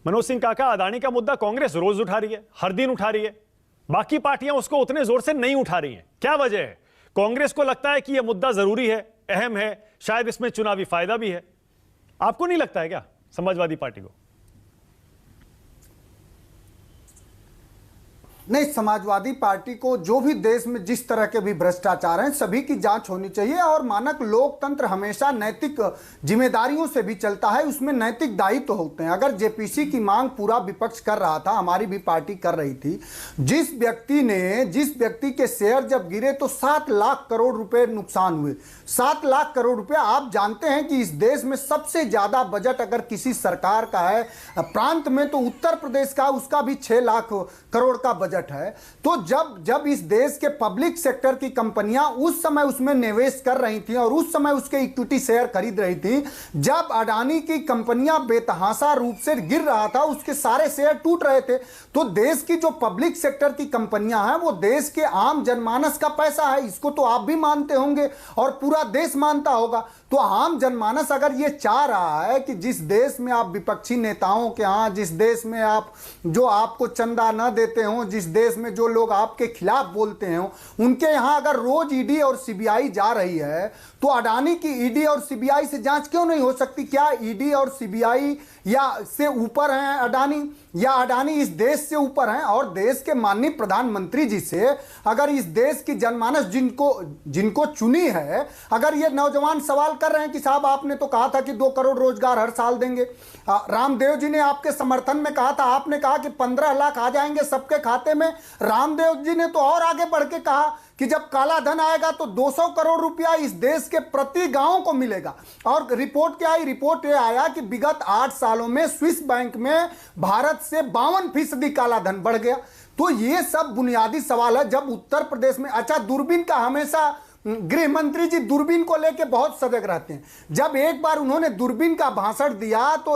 मनोज सिंह काका, अदानी का मुद्दा कांग्रेस रोज उठा रही है, हर दिन उठा रही है, बाकी पार्टियां उसको उतने जोर से नहीं उठा रही हैं। क्या वजह है? कांग्रेस को लगता है कि यह मुद्दा जरूरी है, अहम है, शायद इसमें चुनावी फायदा भी है। आपको नहीं लगता है क्या समाजवादी पार्टी को? नहीं, समाजवादी पार्टी को जो भी देश में जिस तरह के भी भ्रष्टाचार हैं सभी की जांच होनी चाहिए। और मानक लोकतंत्र हमेशा नैतिक जिम्मेदारियों से भी चलता है, उसमें नैतिक दायित्व होते हैं। अगर जेपीसी की मांग पूरा विपक्ष कर रहा था, हमारी भी पार्टी कर रही थी, जिस व्यक्ति के शेयर जब गिरे तो 7 लाख करोड़ रुपए नुकसान हुए। 7 लाख करोड़ रुपए, आप जानते हैं कि इस देश में सबसे ज्यादा बजट अगर किसी सरकार का है प्रांत में तो उत्तर प्रदेश का, उसका भी 6 लाख करोड़ का बजट है। तो जब इस देश के पब्लिक सेक्टर की कंपनियां उस समय उसमें निवेश कर रही थी और उस समय उसके इक्विटी शेयर खरीद रही थी, जब अडानी की कंपनियां बेतहाशा रूप से गिर रहा था, उसके सारे शेयर टूट रहे थे, तो देश की जो पब्लिक सेक्टर की कंपनियां हैं वो देश के आम जनमानस का पैसा है। इसको तो आप भी मानते होंगे और पूरा देश मानता होगा। तो आम जनमानस अगर ये चाह रहा है कि जिस देश में आप विपक्षी नेताओं के यहाँ, जिस देश में आप जो आपको चंदा न देते हो, जिस देश में जो लोग आपके खिलाफ बोलते हैं उनके यहाँ अगर रोज ईडी और सीबीआई जा रही है, तो अडानी की ईडी और सीबीआई से जांच क्यों नहीं हो सकती? क्या ईडी और सीबीआई या से ऊपर हैं अडानी, या अडानी इस देश से ऊपर हैं? और देश के माननीय प्रधानमंत्री जी से अगर इस देश की जनमानस जिनको चुनी है, अगर ये नौजवान सवाल कर रहे हैं कि साहब आपने तो कहा था कि 2 करोड़ रोजगार हर साल देंगे, रामदेव जी ने आपके समर्थन में कहा था, आपने कहा कि 15 लाख आ जाएंगे सबके खाते में। रामदेव जी ने तो और आगे बढ़ के कहा कि जब काला धन आएगा तो 200 करोड़ रुपया इस देश के प्रति गांव को मिलेगा। और रिपोर्ट क्या आई? रिपोर्ट ये आया कि विगत 8 सालों में स्विस बैंक में भारत से 52% काला धन बढ़ गया। तो ये सब बुनियादी सवाल है। जब उत्तर प्रदेश में, अच्छा दूरबीन का हमेशा गृह मंत्री जी दूरबीन को लेके बहुत सजग रहते हैं। जब एक बार उन्होंने दूरबीन का भाषण दिया तो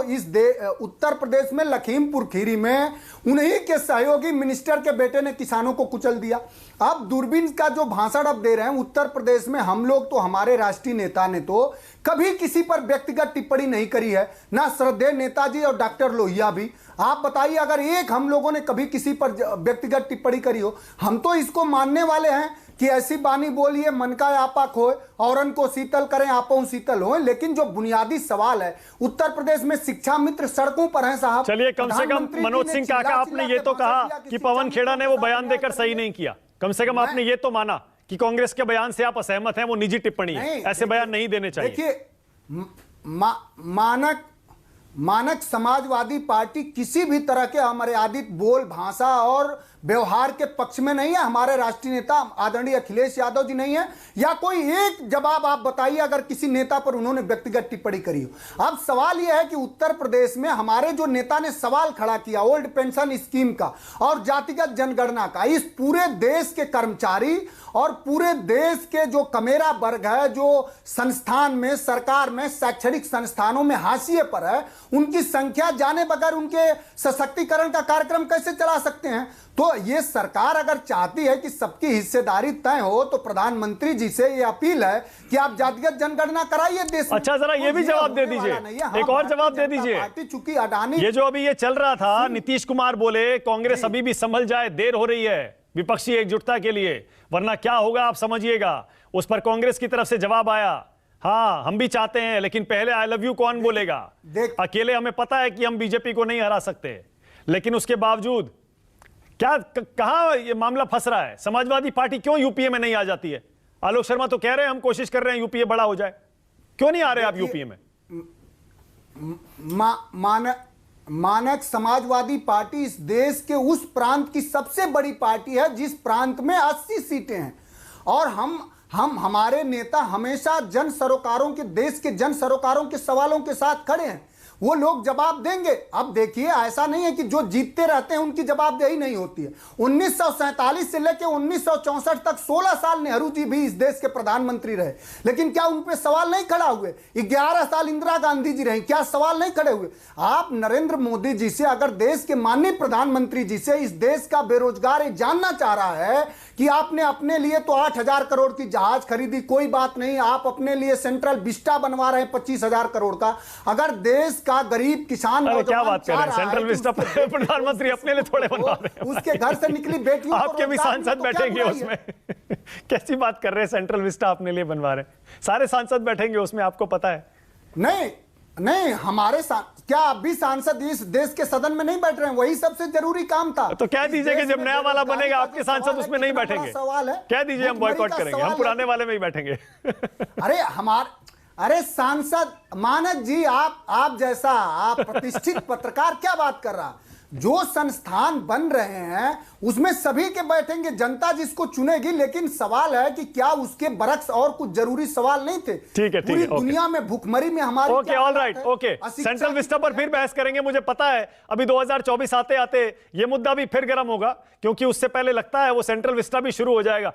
उत्तर प्रदेश में लखीमपुर खीरी में उन्हीं के सहयोगी मिनिस्टर के बेटे ने किसानों को कुचल दिया। अब दूरबीन का जो भाषण अब दे रहे हैं उत्तर प्रदेश में, हम लोग तो, हमारे राष्ट्रीय नेता ने तो कभी किसी पर व्यक्तिगत टिप्पणी नहीं करी है, ना श्रद्धेय नेताजी और डॉक्टर लोहिया भी। आप बताइए अगर एक हम लोगों ने कभी किसी पर व्यक्तिगत टिप्पणी करी हो? हम तो इसको मानने वाले हैं कि ऐसी बानी बोलिए मन का आपा खोए, औरन को शीतल करें आपो शीतल हो। लेकिन जो बुनियादी सवाल है, उत्तर प्रदेश में शिक्षा मित्र सड़कों पर हैं साहब। चलिए, कम से कम मनोज सिंह काका, आपने ये तो कहा कि पवन खेड़ा ने वो बयान देकर सही नहीं किया। कम से कम आपने ये तो माना कि कांग्रेस के बयान से आप असहमत हैं, वो निजी टिप्पणी है, ऐसे बयान नहीं देने चाहिए। देखिए, मानक समाजवादी पार्टी किसी भी तरह के अमर्यादित बोल, भाषा और व्यवहार के पक्ष में नहीं है। हमारे राष्ट्रीय नेता आदरणीय अखिलेश यादव जी नहीं है। या कोई एक जवाब आप बताइए अगर किसी नेता पर उन्होंने व्यक्तिगत टिप्पणी करी हो। अब सवाल यह है कि उत्तर प्रदेश में हमारे जो नेता ने सवाल खड़ा किया ओल्ड पेंशन स्कीम का और जातिगत जनगणना का, इस पूरे देश के कर्मचारी और पूरे देश के जो कमेरा वर्ग है, जो संस्थान में, सरकार में, शैक्षणिक संस्थानों में हाशिए पर है, उनकी संख्या जाने बगैर उनके सशक्तिकरण का कार्यक्रम कैसे चला सकते हैं? तो ये सरकार अगर चाहती है कि सबकी हिस्सेदारी तय हो तो प्रधानमंत्री जी से ये अपील है कि आप जातिगत जनगणना कराइए देश में। अच्छा, जरा ये भी जवाब दे दीजिए, एक और जवाब दे दीजिए। चूंकि अडानी, ये जो अभी ये चल रहा था, नीतीश कुमार बोले कांग्रेस अभी भी संभल जाए, देर हो रही है विपक्षी एकजुटता के लिए, वरना क्या होगा आप समझिएगा। उस पर कांग्रेस की तरफ से जवाब आया, हाँ हम भी चाहते हैं लेकिन पहले आई लव यू कौन बोलेगा? अकेले हमें पता है कि हम बीजेपी को नहीं हरा सकते, लेकिन उसके बावजूद क्या कहां ये मामला फंस रहा है? समाजवादी पार्टी क्यों यूपीए में नहीं आ जाती है? आलोक शर्मा तो कह रहे हैं हम कोशिश कर रहे हैं यूपीए बड़ा हो जाए, क्यों नहीं आ रहे आप यूपीए में? मानक समाजवादी पार्टी इस देश के उस प्रांत की सबसे बड़ी पार्टी है जिस प्रांत में 80 सीटें हैं। और हमारे नेता हमेशा जन सरोकारों के, देश के जन सरोकारों के सवालों के साथ खड़े हैं। वो लोग जवाब देंगे। अब देखिए, ऐसा नहीं है कि जो जीतते रहते हैं उनकी जवाबदेही नहीं होती है। 1947 से लेकर 1964 तक 16 साल नेहरू जी भी इस देश के प्रधानमंत्री रहे, लेकिन क्या उन पे सवाल नहीं खड़ा हुए? 11 साल इंदिरा गांधी जी रहे, क्या सवाल नहीं खड़े हुए? आप नरेंद्र मोदी जी से, अगर देश के माननीय प्रधानमंत्री जी से इस देश का बेरोजगार ये जानना चाह रहा है कि आपने अपने लिए तो 8,000 करोड़ की जहाज खरीदी, कोई बात नहीं, आप अपने लिए सेंट्रल विस्टा बनवा रहे हैं 25,000 करोड़ का। अगर देश का गरीब किसान अरे क्या नौजवान बात कर रहे हैं, चाह रहा सेंट्रल है कि विस्टा उसके प्रधानमंत्री अपने लिए थोड़े बनवा रहे हैं। उसके घर से निकली बेटियों को आपके भी रोजगार मिले सांसद तो क्या बैठेंगे बुराई है? उसमें। कैसी बात कर रहे हैं, सेंट्रल विस्टा अपने लिए बनवा रहे हैं, सारे सांसद बैठेंगे उसमें, आपको पता है। नहीं नहीं, हमारे क्या अब भी सांसद इस देश के सदन में नहीं बैठ रहे हैं? वही सबसे जरूरी काम था। तो कह इस दीजिए कि देश जब में नया वाला बेरोजगारी बनेगा का आपके जो सवाल सांसद है, उसमें नहीं कितना बड़ा बैठेंगे। सवाल है। कह दीजिए हम भुखमरी बॉयकॉट का करेंगे, सवाल हम है। पुराने वाले में ही बैठेंगे। अरे सांसद मानक जी, आप जैसा आप प्रतिष्ठित पत्रकार क्या बात कर रहा? जो संस्थान बन रहे हैं उसमें सभी के बैठेंगे, जनता जिसको चुनेगी। लेकिन सवाल है कि क्या उसके बरक्स और कुछ जरूरी सवाल नहीं थे? ठीक है, पूरी ओके। दुनिया में भुखमरी में हमारी ओके, क्या ऑल हालत राइट, है? ओके। अशिक्षा सेंट्रल की विस्टा पर है। फिर बहस करेंगे, मुझे पता है अभी 2024 आते आते ये मुद्दा भी फिर गर्म होगा, क्योंकि उससे पहले लगता है वो सेंट्रल विस्टा भी शुरू हो जाएगा।